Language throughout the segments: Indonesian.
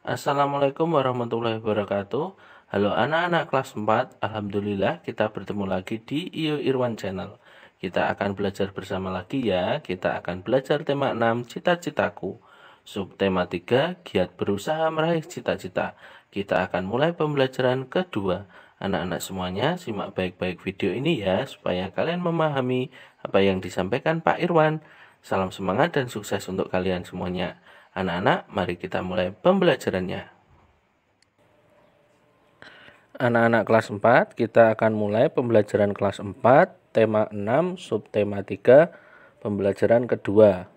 Assalamualaikum warahmatullahi wabarakatuh. Halo anak-anak kelas 4, Alhamdulillah kita bertemu lagi di Iyo Irwan Channel. Kita akan belajar bersama lagi ya. Kita akan belajar tema 6, cita-citaku. Subtema 3, giat berusaha meraih cita-cita. Kita akan mulai pembelajaran kedua. Anak-anak semuanya simak baik-baik video ini ya, supaya kalian memahami apa yang disampaikan Pak Irwan. Salam semangat dan sukses untuk kalian semuanya. Anak-anak, mari kita mulai pembelajarannya. Anak-anak kelas 4, kita akan mulai pembelajaran kelas 4, tema 6, subtema 3, pembelajaran kedua.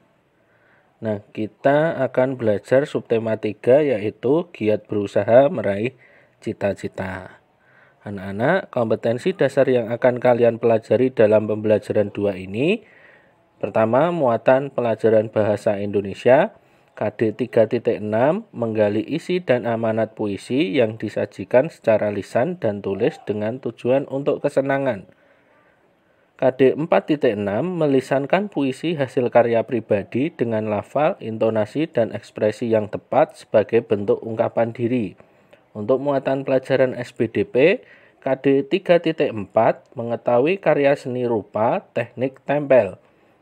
Nah, kita akan belajar subtema 3 yaitu giat berusaha meraih cita-cita. Anak-anak, kompetensi dasar yang akan kalian pelajari dalam pembelajaran 2 ini, pertama, muatan pelajaran bahasa Indonesia, KD 3.6, menggali isi dan amanat puisi yang disajikan secara lisan dan tulis dengan tujuan untuk kesenangan. KD 4.6, melisankan puisi hasil karya pribadi dengan lafal, intonasi, dan ekspresi yang tepat sebagai bentuk ungkapan diri. Untuk muatan pelajaran SPDP, KD 3.4, mengetahui karya seni rupa, teknik tempel.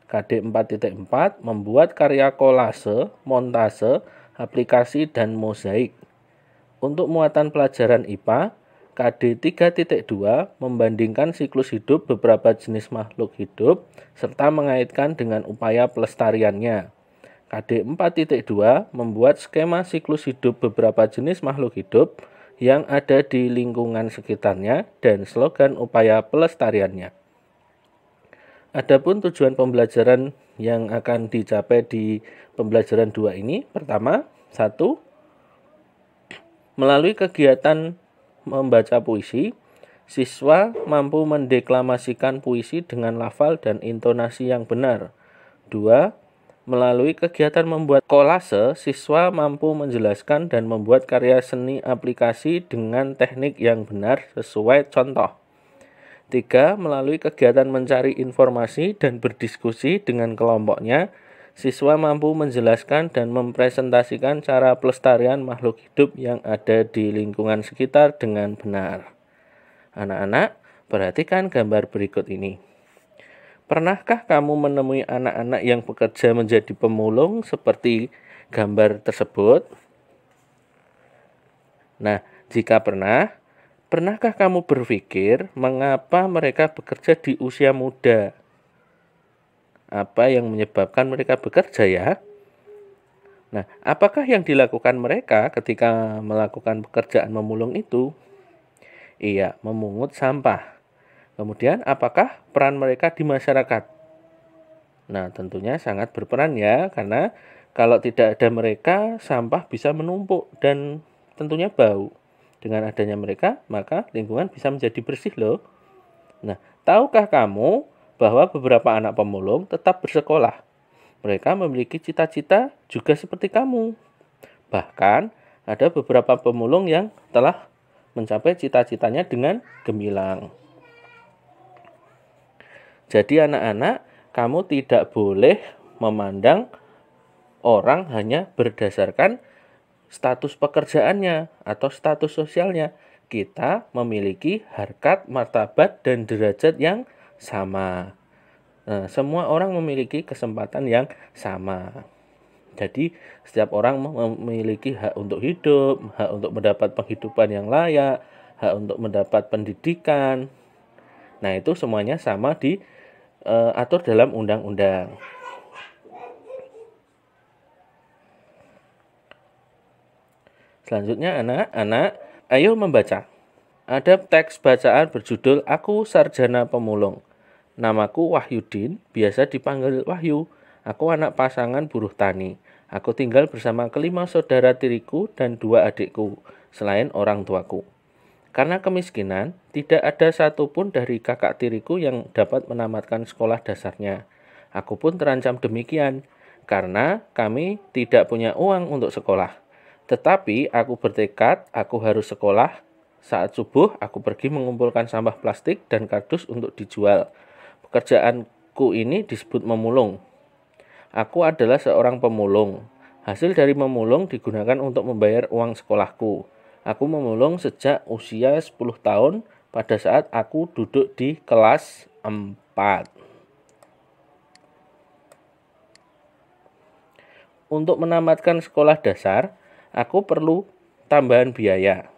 KD 4.4, membuat karya kolase, montase, aplikasi, dan mozaik. Untuk muatan pelajaran IPA, KD 3.2, membandingkan siklus hidup beberapa jenis makhluk hidup, serta mengaitkan dengan upaya pelestariannya. KD 4.2, membuat skema siklus hidup beberapa jenis makhluk hidup yang ada di lingkungan sekitarnya dan slogan upaya pelestariannya. Adapun tujuan pembelajaran yang akan dicapai di pembelajaran 2 ini, pertama, 1. Melalui kegiatan membaca puisi, siswa mampu mendeklamasikan puisi dengan lafal dan intonasi yang benar. 2. Melalui kegiatan membuat kolase, siswa mampu menjelaskan dan membuat karya seni aplikasi dengan teknik yang benar sesuai contoh. 3. Melalui kegiatan mencari informasi dan berdiskusi dengan kelompoknya, siswa mampu menjelaskan dan mempresentasikan cara pelestarian makhluk hidup yang ada di lingkungan sekitar dengan benar. Anak-anak, perhatikan gambar berikut ini. Pernahkah kamu menemui anak-anak yang bekerja menjadi pemulung seperti gambar tersebut? Nah, jika pernahkah kamu berpikir mengapa mereka bekerja di usia muda? Apa yang menyebabkan mereka bekerja ya? Nah, apakah yang dilakukan mereka ketika melakukan pekerjaan memulung itu? Iya, memungut sampah. Kemudian, apakah peran mereka di masyarakat? Nah, tentunya sangat berperan ya, karena kalau tidak ada mereka, sampah bisa menumpuk dan tentunya bau. Dengan adanya mereka, maka lingkungan bisa menjadi bersih loh. Nah, tahukah kamu bahwa beberapa anak pemulung tetap bersekolah? Mereka memiliki cita-cita juga seperti kamu. Bahkan, ada beberapa pemulung yang telah mencapai cita-citanya dengan gemilang. Jadi anak-anak, kamu tidak boleh memandang orang hanya berdasarkan status pekerjaannya atau status sosialnya. Kita memiliki harkat, martabat, dan derajat yang sama. Nah, semua orang memiliki kesempatan yang sama. Jadi, setiap orang memiliki hak untuk hidup, hak untuk mendapat penghidupan yang layak, hak untuk mendapat pendidikan. Nah, itu semuanya sama diatur dalam undang-undang. Selanjutnya anak-anak, ayo membaca. Ada teks bacaan berjudul Aku Sarjana Pemulung. Namaku Wahyudin, biasa dipanggil Wahyu. Aku anak pasangan buruh tani. Aku tinggal bersama kelima saudara tiriku dan 2 adikku, selain orang tuaku. Karena kemiskinan, tidak ada satupun dari kakak tiriku yang dapat menamatkan sekolah dasarnya. Aku pun terancam demikian, karena kami tidak punya uang untuk sekolah. Tetapi aku bertekad, aku harus sekolah. Saat subuh, aku pergi mengumpulkan sampah plastik dan kardus untuk dijual. Pekerjaanku ini disebut memulung. Aku adalah seorang pemulung. Hasil dari memulung digunakan untuk membayar uang sekolahku. Aku memulung sejak usia 10 tahun pada saat aku duduk di kelas 4. Untuk menamatkan sekolah dasar, aku perlu tambahan biaya.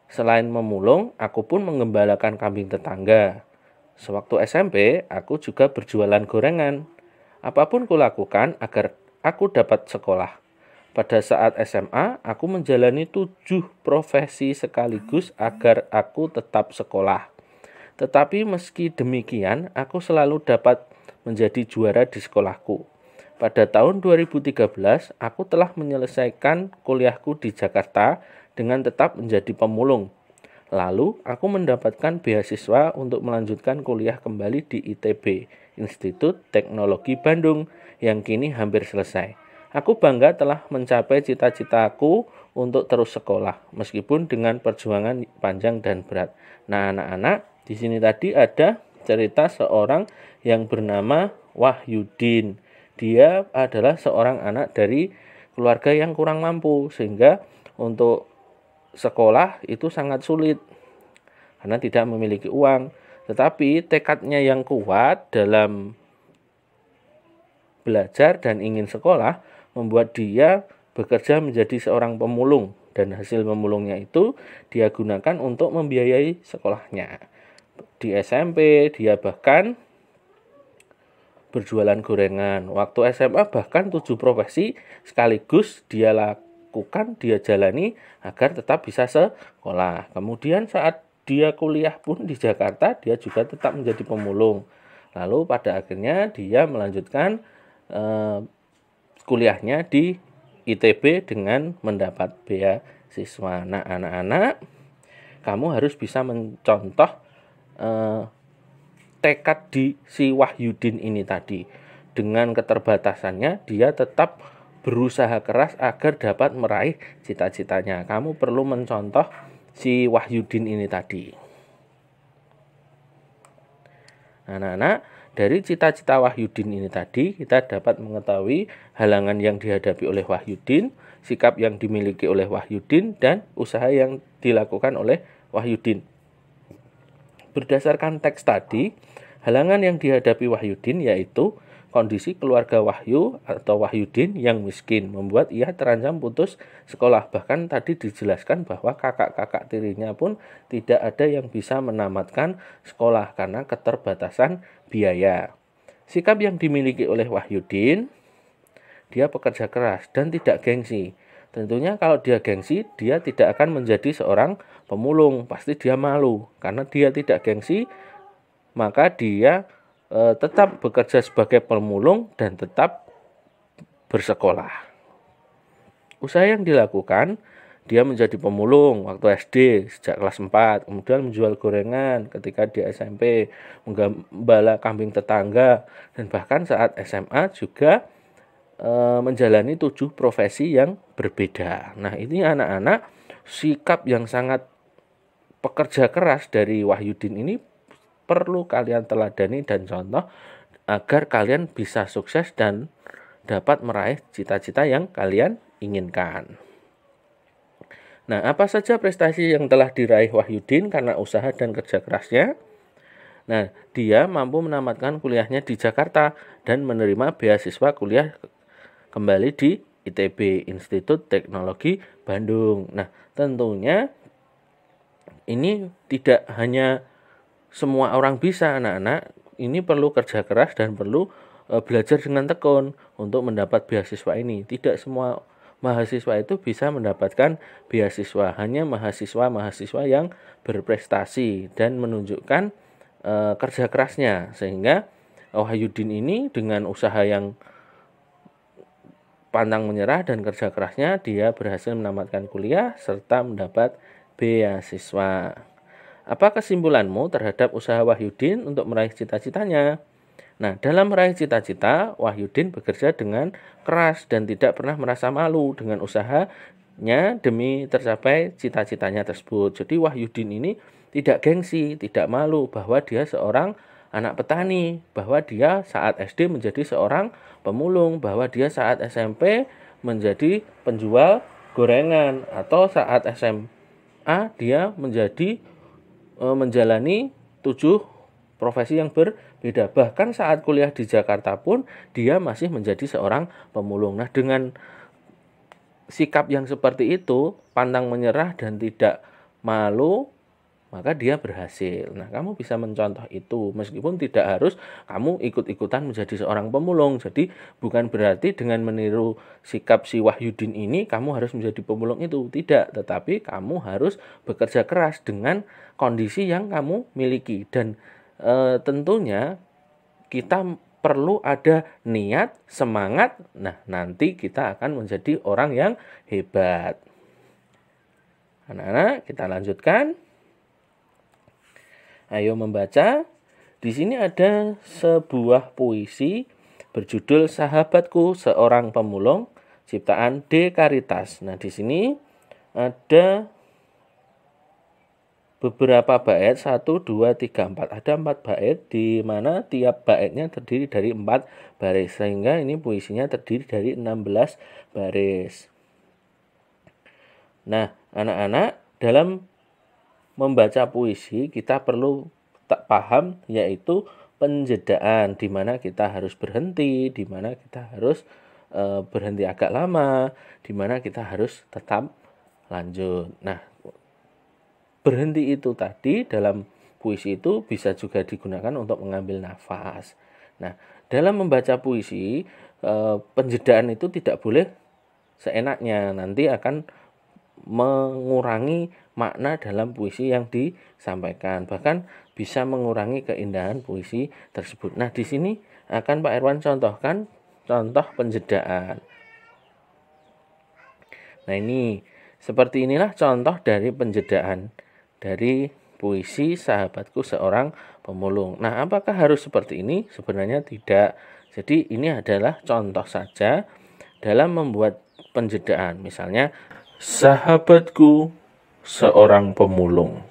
Selain memulung, aku pun menggembalakan kambing tetangga. Sewaktu SMP, aku juga berjualan gorengan. Apapun kulakukan agar aku dapat sekolah. Pada saat SMA, aku menjalani 7 profesi sekaligus agar aku tetap sekolah. Tetapi meski demikian, aku selalu dapat menjadi juara di sekolahku. Pada tahun 2013, aku telah menyelesaikan kuliahku di Jakarta dengan tetap menjadi pemulung. Lalu, aku mendapatkan beasiswa untuk melanjutkan kuliah kembali di ITB, Institut Teknologi Bandung, yang kini hampir selesai. Aku bangga telah mencapai cita-citaku untuk terus sekolah, meskipun dengan perjuangan panjang dan berat. Nah, anak-anak, di sini tadi ada cerita seorang yang bernama Wahyudin. Dia adalah seorang anak dari keluarga yang kurang mampu, sehingga untuk sekolah itu sangat sulit karena tidak memiliki uang. Tetapi tekadnya yang kuat dalam belajar dan ingin sekolah membuat dia bekerja menjadi seorang pemulung, dan hasil pemulungnya itu dia gunakan untuk membiayai sekolahnya. Di SMP dia bahkan berjualan gorengan. Waktu SMA bahkan 7 profesi sekaligus dia lakukan, dia jalani agar tetap bisa sekolah. Kemudian saat dia kuliah pun di Jakarta, dia juga tetap menjadi pemulung. Lalu pada akhirnya dia melanjutkan kuliahnya di ITB dengan mendapat beasiswa. Nah, anak-anak, kamu harus bisa mencontoh tekad di si Wahyudin ini tadi. Dengan keterbatasannya, dia tetap berusaha keras agar dapat meraih cita-citanya. Kamu perlu mencontoh si Wahyudin ini tadi. Anak-anak, dari cita-cita Wahyudin ini tadi, kita dapat mengetahui halangan yang dihadapi oleh Wahyudin, sikap yang dimiliki oleh Wahyudin, dan usaha yang dilakukan oleh Wahyudin. Berdasarkan teks tadi, halangan yang dihadapi Wahyudin yaitu kondisi keluarga Wahyu atau Wahyudin yang miskin membuat ia terancam putus sekolah. Bahkan tadi dijelaskan bahwa kakak-kakak tirinya pun tidak ada yang bisa menamatkan sekolah karena keterbatasan biaya. Sikap yang dimiliki oleh Wahyudin, dia pekerja keras dan tidak gengsi. Tentunya kalau dia gengsi, dia tidak akan menjadi seorang pemulung. Pasti dia malu. Karena dia tidak gengsi, maka dia tetap bekerja sebagai pemulung dan tetap bersekolah. Usaha yang dilakukan, dia menjadi pemulung waktu SD sejak kelas 4, kemudian menjual gorengan ketika di SMP, menggembala kambing tetangga, dan bahkan saat SMA juga menjalani 7 profesi yang berbeda. Nah, ini anak-anak, sikap yang sangat pekerja keras dari Wahyudin ini perlu kalian teladani dan contoh agar kalian bisa sukses dan dapat meraih cita-cita yang kalian inginkan. Nah, apa saja prestasi yang telah diraih Wahyudin karena usaha dan kerja kerasnya? Nah, dia mampu menamatkan kuliahnya di Jakarta dan menerima beasiswa kuliah kembali di ITB, Institut Teknologi Bandung. Nah, tentunya ini tidak hanya semua orang bisa, anak-anak. Ini perlu kerja keras dan perlu belajar dengan tekun untuk mendapat beasiswa ini. Tidak semua mahasiswa itu bisa mendapatkan beasiswa. Hanya mahasiswa-mahasiswa yang berprestasi dan menunjukkan kerja kerasnya. Sehingga Wahyudin ini dengan usaha yang pantang menyerah dan kerja kerasnya, dia berhasil menamatkan kuliah serta mendapat beasiswa. Apa kesimpulanmu terhadap usaha Wahyudin untuk meraih cita-citanya? Nah, dalam meraih cita-cita, Wahyudin bekerja dengan keras dan tidak pernah merasa malu dengan usahanya demi tercapai cita-citanya tersebut. Jadi Wahyudin ini tidak gengsi, tidak malu bahwa dia seorang anak petani, bahwa dia saat SD menjadi seorang pemulung, bahwa dia saat SMP menjadi penjual gorengan, atau saat SMA dia menjalani 7 profesi yang berbeda. Bahkan saat kuliah di Jakarta pun dia masih menjadi seorang pemulung. Nah, dengan sikap yang seperti itu, pantang menyerah dan tidak malu, maka dia berhasil. Nah, kamu bisa mencontoh itu, meskipun tidak harus kamu ikut-ikutan menjadi seorang pemulung. Jadi bukan berarti dengan meniru sikap si Wahyudin ini kamu harus menjadi pemulung itu. Tidak, tetapi kamu harus bekerja keras dengan kondisi yang kamu miliki. Dan tentunya kita perlu ada niat, semangat. Nah, nanti kita akan menjadi orang yang hebat. Anak-anak, kita lanjutkan. Ayo membaca. Di sini ada sebuah puisi berjudul Sahabatku Seorang Pemulung, ciptaan D. Karitas. Nah, di sini ada beberapa bait, 1, 2, 3, 4. Ada 4 bait, di mana tiap baitnya terdiri dari 4 baris. Sehingga ini puisinya terdiri dari 16 baris. Nah, anak-anak, dalam membaca puisi kita perlu paham, yaitu penjedaan, di mana kita harus berhenti, di mana kita harus berhenti agak lama, di mana kita harus tetap lanjut. Nah, berhenti itu tadi dalam puisi itu bisa juga digunakan untuk mengambil nafas. Nah, dalam membaca puisi, penjedaan itu tidak boleh seenaknya, nanti akan mengurangi makna dalam puisi yang disampaikan, bahkan bisa mengurangi keindahan puisi tersebut. Nah, di sini akan Pak Irwan contohkan contoh penjedaan. Nah, ini seperti inilah contoh dari penjedaan dari puisi Sahabatku Seorang Pemulung. Nah, apakah harus seperti ini? Sebenarnya tidak. Jadi ini adalah contoh saja dalam membuat penjedaan. Misalnya, sahabatku seorang pemulung,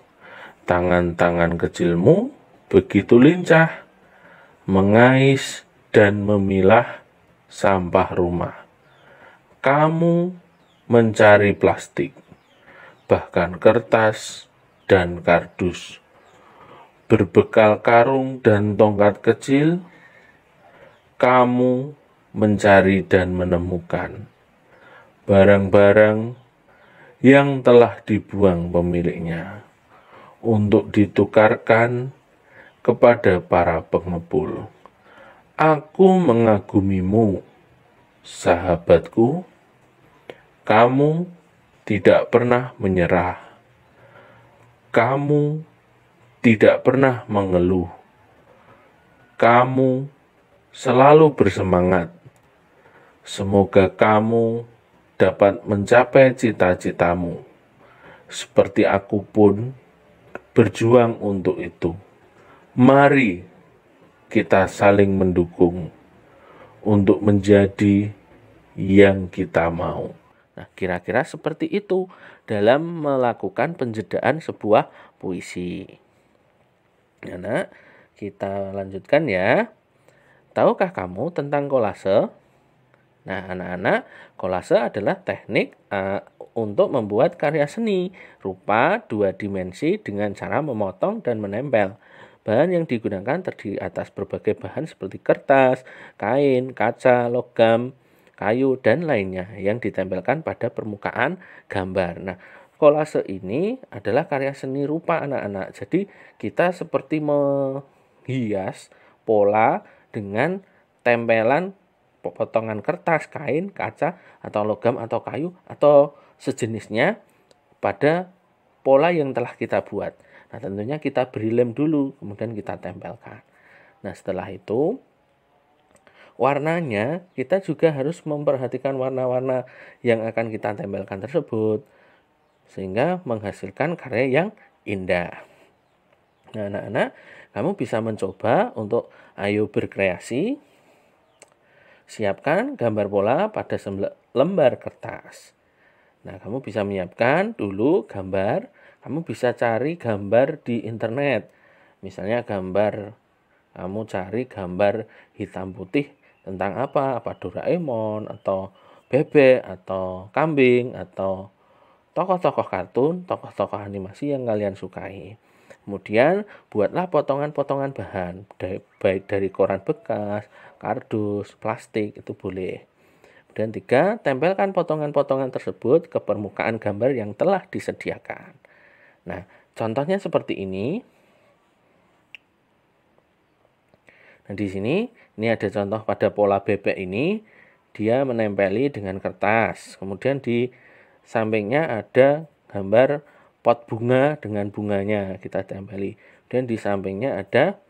tangan-tangan kecilmu begitu lincah mengais dan memilah sampah rumah. Kamu mencari plastik, bahkan kertas dan kardus. Berbekal karung dan tongkat kecil, kamu mencari dan menemukan barang-barang yang telah dibuang pemiliknya untuk ditukarkan kepada para pengepul. Aku mengagumimu, sahabatku. Kamu tidak pernah menyerah. Kamu tidak pernah mengeluh. Kamu selalu bersemangat. Semoga kamu dapat mencapai cita-citamu, seperti aku pun berjuang untuk itu. Mari kita saling mendukung untuk menjadi yang kita mau. Nah, kira-kira seperti itu dalam melakukan penjedaan sebuah puisi. Nah, kita lanjutkan ya. Tahukah kamu tentang kolase? Nah, anak-anak, kolase adalah teknik untuk membuat karya seni rupa 2 dimensi dengan cara memotong dan menempel. Bahan yang digunakan terdiri atas berbagai bahan seperti kertas, kain, kaca, logam, kayu, dan lainnya yang ditempelkan pada permukaan gambar. Nah, kolase ini adalah karya seni rupa anak-anak. Jadi, kita seperti menghias pola dengan tempelan potongan kertas, kain, kaca, atau logam, atau kayu, atau sejenisnya pada pola yang telah kita buat. Nah, tentunya kita beri lem dulu, kemudian kita tempelkan. Nah, setelah itu, warnanya kita juga harus memperhatikan warna-warna yang akan kita tempelkan tersebut, sehingga menghasilkan karya yang indah. Nah, anak-anak, kamu bisa mencoba untuk ayo berkreasi. Siapkan gambar bola pada lembar kertas. Nah, kamu bisa menyiapkan dulu gambar. Kamu bisa cari gambar di internet. Misalnya kamu cari gambar hitam putih tentang apa? Apa Doraemon, atau bebek atau kambing atau tokoh-tokoh kartun, tokoh-tokoh animasi yang kalian sukai. Kemudian buatlah potongan-potongan bahan, baik dari koran bekas, kardus, plastik, itu boleh. Dan 3, tempelkan potongan-potongan tersebut ke permukaan gambar yang telah disediakan. Nah, contohnya seperti ini. Nah, di sini ini ada contoh pada pola bebek ini. Dia menempeli dengan kertas. Kemudian di sampingnya ada gambar pot bunga dengan bunganya kita tempeli. Dan di sampingnya ada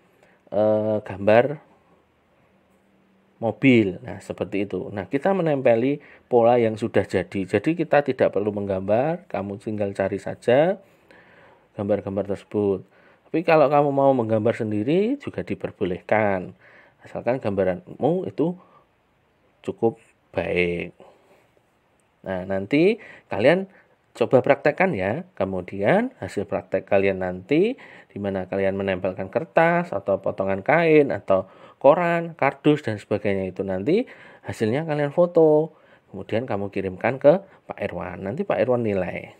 gambar mobil. Nah, seperti itu. Nah, kita menempeli pola yang sudah jadi. Jadi kita tidak perlu menggambar, kamu tinggal cari saja gambar-gambar tersebut. Tapi kalau kamu mau menggambar sendiri juga diperbolehkan. Asalkan gambaranmu itu cukup baik. Nah, nanti kalian coba praktekkan ya. Kemudian hasil praktek kalian nanti di mana kalian menempelkan kertas atau potongan kain atau koran, kardus dan sebagainya itu nanti hasilnya kalian foto. Kemudian kamu kirimkan ke Pak Irwan. Nanti Pak Irwan nilai.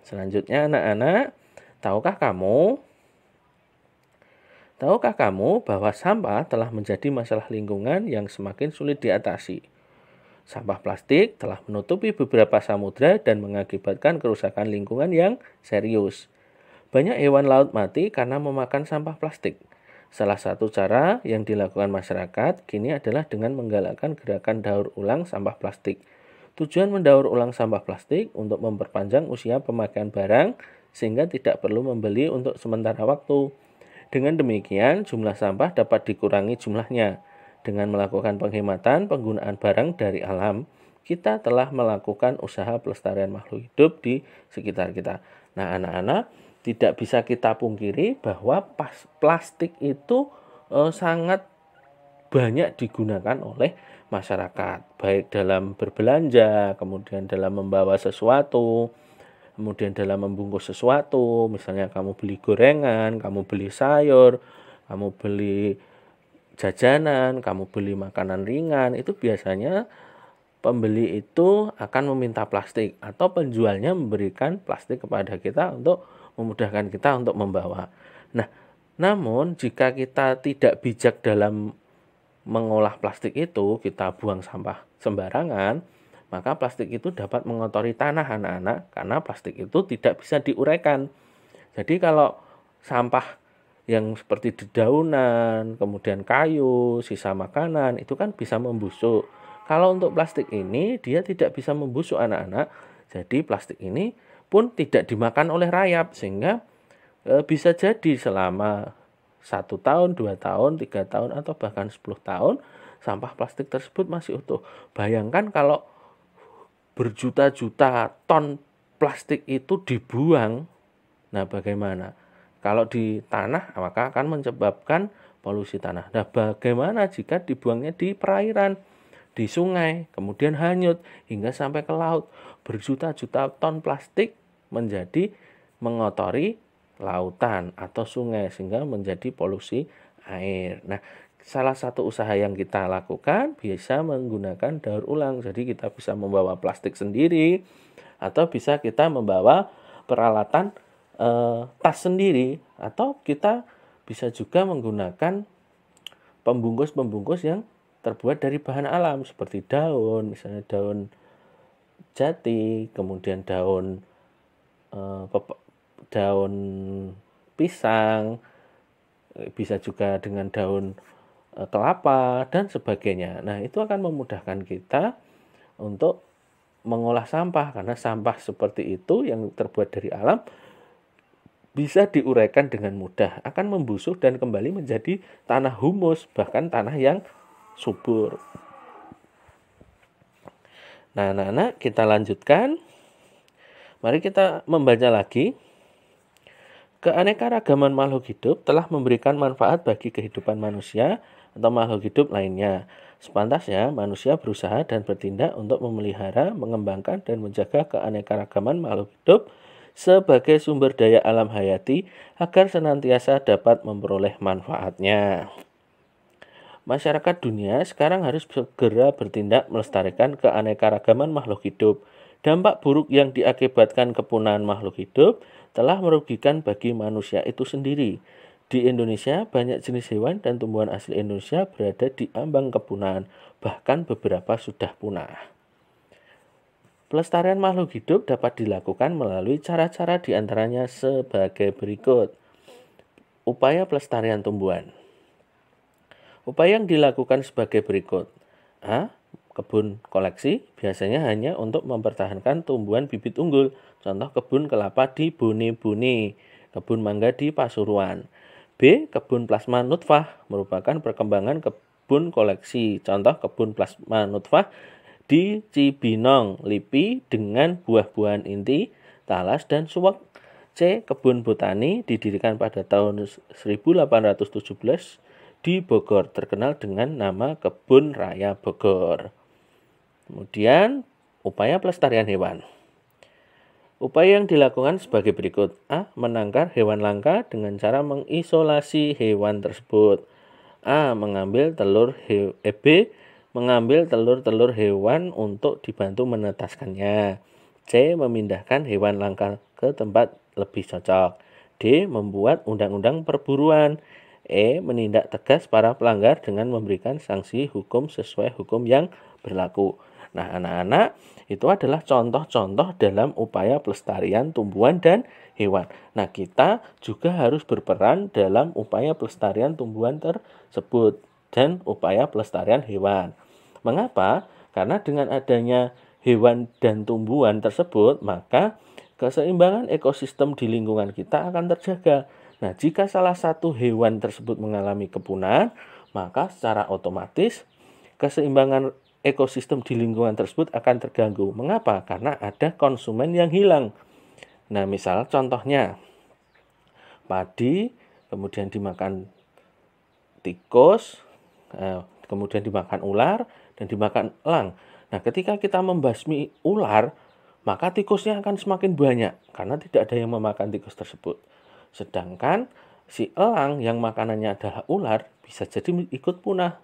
Selanjutnya anak-anak, tahukah kamu bahwa sampah telah menjadi masalah lingkungan yang semakin sulit diatasi? Sampah plastik telah menutupi beberapa samudra dan mengakibatkan kerusakan lingkungan yang serius. Banyak hewan laut mati karena memakan sampah plastik. Salah satu cara yang dilakukan masyarakat kini adalah dengan menggalakkan gerakan daur ulang sampah plastik. Tujuan mendaur ulang sampah plastik untuk memperpanjang usia pemakaian barang sehingga tidak perlu membeli untuk sementara waktu. Dengan demikian, jumlah sampah dapat dikurangi jumlahnya. Dengan melakukan penghematan penggunaan barang dari alam, kita telah melakukan usaha pelestarian makhluk hidup di sekitar kita. Nah, anak-anak, tidak bisa kita pungkiri bahwa plastik itu sangat banyak digunakan oleh masyarakat, baik dalam berbelanja, kemudian dalam membawa sesuatu, kemudian dalam membungkus sesuatu. Misalnya kamu beli gorengan, kamu beli sayur, kamu beli jajanan, kamu beli makanan ringan, itu biasanya pembeli itu akan meminta plastik atau penjualnya memberikan plastik kepada kita untuk memudahkan kita untuk membawa. Nah, namun jika kita tidak bijak dalam mengolah plastik itu, kita buang sampah sembarangan, maka plastik itu dapat mengotori tanah anak-anak karena plastik itu tidak bisa diuraikan. Jadi kalau sampah yang seperti dedaunan, kemudian kayu, sisa makanan, itu kan bisa membusuk. Kalau untuk plastik ini, dia tidak bisa membusuk anak-anak. Jadi plastik ini pun tidak dimakan oleh rayap, sehingga bisa jadi selama 1 tahun, 2 tahun, 3 tahun, atau bahkan 10 tahun, sampah plastik tersebut masih utuh. Bayangkan kalau berjuta-juta ton plastik itu dibuang, nah bagaimana? Kalau di tanah, maka akan menyebabkan polusi tanah. Nah, bagaimana jika dibuangnya di perairan, di sungai, kemudian hanyut hingga sampai ke laut? Berjuta-juta ton plastik menjadi mengotori lautan atau sungai sehingga menjadi polusi air. Nah, salah satu usaha yang kita lakukan bisa menggunakan daur ulang. Jadi kita bisa membawa plastik sendiri atau bisa kita membawa peralatan tas sendiri, atau kita bisa juga menggunakan pembungkus-pembungkus yang terbuat dari bahan alam seperti daun, misalnya daun jati, kemudian daun pisang, bisa juga dengan daun kelapa dan sebagainya. Nah, itu akan memudahkan kita untuk mengolah sampah karena sampah seperti itu yang terbuat dari alam bisa diuraikan dengan mudah, akan membusuk dan kembali menjadi tanah humus, bahkan tanah yang subur. Nah, anak-anak, kita lanjutkan. Mari kita membaca lagi. Keanekaragaman makhluk hidup telah memberikan manfaat bagi kehidupan manusia atau makhluk hidup lainnya. Sepantasnya, manusia berusaha dan bertindak untuk memelihara, mengembangkan, dan menjaga keanekaragaman makhluk hidup sebagai sumber daya alam hayati agar senantiasa dapat memperoleh manfaatnya. Masyarakat dunia sekarang harus segera bertindak melestarikan keanekaragaman makhluk hidup. Dampak buruk yang diakibatkan kepunahan makhluk hidup telah merugikan bagi manusia itu sendiri. Di Indonesia, banyak jenis hewan dan tumbuhan asli Indonesia berada di ambang kepunahan, bahkan beberapa sudah punah. Pelestarian makhluk hidup dapat dilakukan melalui cara-cara diantaranya sebagai berikut. Upaya pelestarian tumbuhan. Upaya yang dilakukan sebagai berikut. A. Kebun koleksi biasanya hanya untuk mempertahankan tumbuhan bibit unggul. Contoh kebun kelapa di Bone-Bone, kebun mangga di Pasuruan. B. Kebun plasma nutfah merupakan perkembangan kebun koleksi. Contoh kebun plasma nutfah di Cibinong, Lipi dengan buah-buahan inti, talas, dan suwek. C. Kebun botani didirikan pada tahun 1817 di Bogor, terkenal dengan nama Kebun Raya Bogor. Kemudian, upaya pelestarian hewan. Upaya yang dilakukan sebagai berikut. A. Menangkar hewan langka dengan cara mengisolasi hewan tersebut. A. Mengambil telur B. Mengambil telur-telur hewan untuk dibantu menetaskannya. C. Memindahkan hewan langka ke tempat lebih cocok. D. Membuat undang-undang perburuan. E. Menindak tegas para pelanggar dengan memberikan sanksi hukum sesuai hukum yang berlaku. Nah, anak-anak, itu adalah contoh-contoh dalam upaya pelestarian tumbuhan dan hewan. Nah, kita juga harus berperan dalam upaya pelestarian tumbuhan tersebut dan upaya pelestarian hewan. Mengapa? Karena dengan adanya hewan dan tumbuhan tersebut, maka keseimbangan ekosistem di lingkungan kita akan terjaga. Nah, jika salah satu hewan tersebut mengalami kepunahan, maka secara otomatis keseimbangan ekosistem di lingkungan tersebut akan terganggu. Mengapa? Karena ada konsumen yang hilang. Nah, misal contohnya padi, kemudian dimakan tikus, kemudian dimakan ular, dan dimakan elang. Nah, ketika kita membasmi ular, maka tikusnya akan semakin banyak karena tidak ada yang memakan tikus tersebut. Sedangkan si elang yang makanannya adalah ular bisa jadi ikut punah.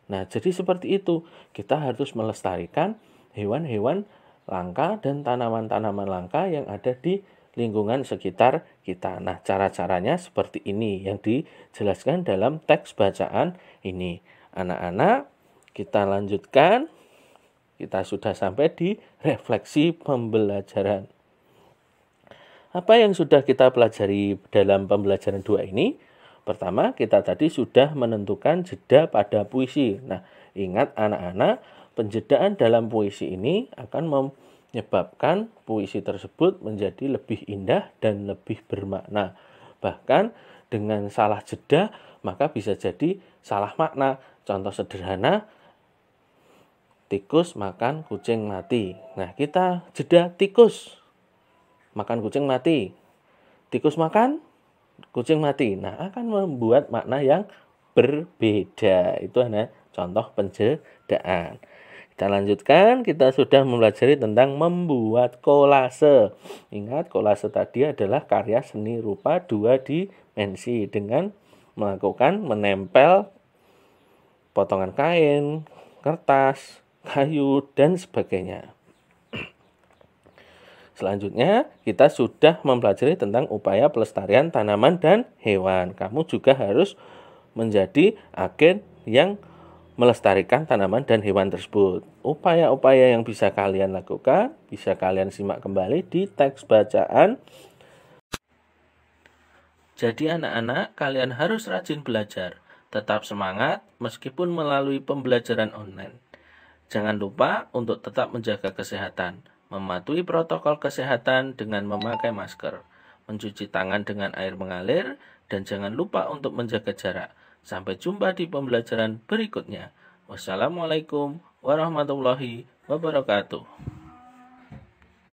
Nah, jadi seperti itu. Kita harus melestarikan hewan-hewan langka dan tanaman-tanaman langka yang ada di lingkungan sekitar kita. Nah, cara-caranya seperti ini yang dijelaskan dalam teks bacaan ini. Anak-anak, kita lanjutkan. Kita sudah sampai di refleksi pembelajaran. Apa yang sudah kita pelajari dalam pembelajaran 2 ini? Pertama, kita tadi sudah menentukan jeda pada puisi. Nah, ingat anak-anak, penjedaan dalam puisi ini akan menyebabkan puisi tersebut menjadi lebih indah dan lebih bermakna. Bahkan dengan salah jeda, maka bisa jadi salah makna. Contoh sederhana, tikus makan kucing mati. Nah, kita jeda tikus makan kucing mati. Tikus makan kucing mati. Nah, akan membuat makna yang berbeda. Itu hanya contoh penjedaan. Kita lanjutkan, kita sudah mempelajari tentang membuat kolase. Ingat, kolase tadi adalah karya seni rupa 2 dimensi dengan melakukan menempel potongan kain, kertas, kayu, dan sebagainya. Selanjutnya, kita sudah mempelajari tentang upaya pelestarian tanaman dan hewan. Kamu juga harus menjadi agen yang melestarikan tanaman dan hewan tersebut. Upaya-upaya yang bisa kalian lakukan, bisa kalian simak kembali di teks bacaan. Jadi anak-anak, kalian harus rajin belajar. Tetap semangat meskipun melalui pembelajaran online. Jangan lupa untuk tetap menjaga kesehatan. Mematuhi protokol kesehatan dengan memakai masker, mencuci tangan dengan air mengalir, dan jangan lupa untuk menjaga jarak. Sampai jumpa di pembelajaran berikutnya. Wassalamualaikum warahmatullahi wabarakatuh.